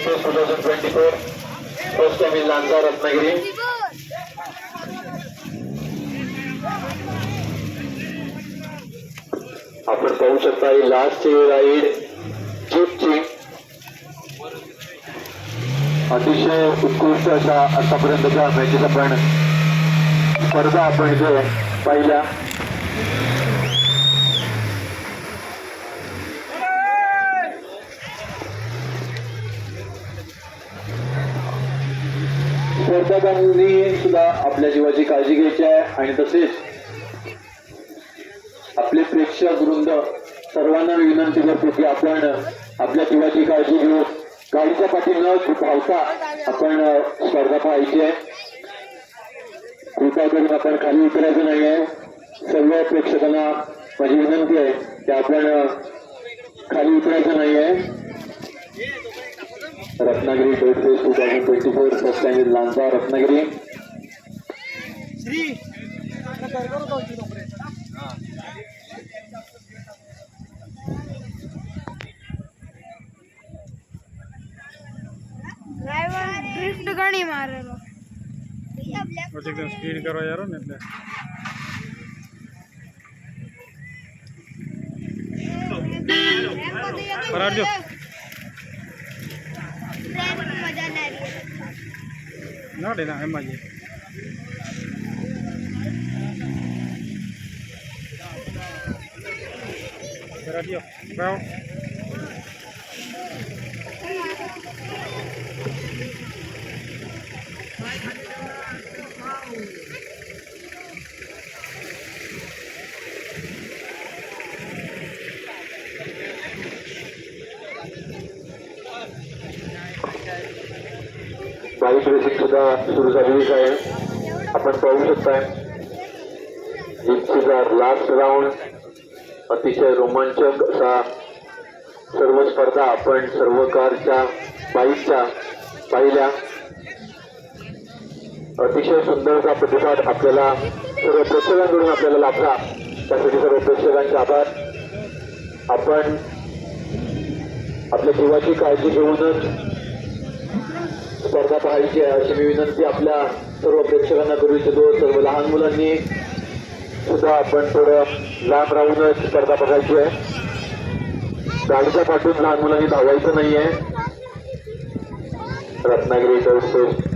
Phase 2024. First time in Lanza, Ratnagiri. आपण पाहू शकता ही लास्टची राईड जीपची अतिशय उत्कृष्ट अशा आतापर्यंतच्या मॅचेस आपण स्पर्धा आपण इथे पाहिल्या. स्पर्धकांनी सुद्धा आपल्या जीवाची काळजी घ्यायची आहे आणि तसेच आपले प्रेक्षक वृंद सर्वांना विनंती करतो की आपण आपल्या जीवाची काळजी घेऊ. गाडीच्या पाठी न धावता आपण स्पर्धा पाहायची आहे. कृपा करून आपण खाली उतरायचं नाही आहे. सर्व प्रेक्षकांना माझी विनंती आहे की आपण खाली उतरायचं नाही आहे. Ratnagiri Road Phase 2024 first time in Lanja Ratnagiri. Drift गाड़ी मारे लो एकदम स्पीड करो यार એટલે પરાડજો ના દે ના એમાં જ પરાડજો બાવ बाईक रेसिंग सुद्धा सुरू झालेलीच आहे. आपण पाहू शकताय जीपचा लास्ट राऊंड अतिशय रोमांचक असा सर्व स्पर्धा आपण सर्व कारच्या बाईकच्या पाहिल्या. अतिशय सुंदर असा प्रतिसाद आपल्याला सर्व प्रेक्षकांकडून आपल्याला लाभला. त्यासाठी सर्व प्रेक्षकांचे आभार. आपण आपल्या जीवाची काळजी घेऊनच स्पर्धा पाहायची आहे अशी मी विनंती आपल्या सर्व प्रेक्षकांना करू इच्छितो. सर्व लहान मुलांनी सुद्धा आपण थोडं लांब राहूनच स्पर्धा बघायची आहे. गाडीच्या पाठून लहान मुलांनी धावायचं नाहीये. Ratnagiri Road Phase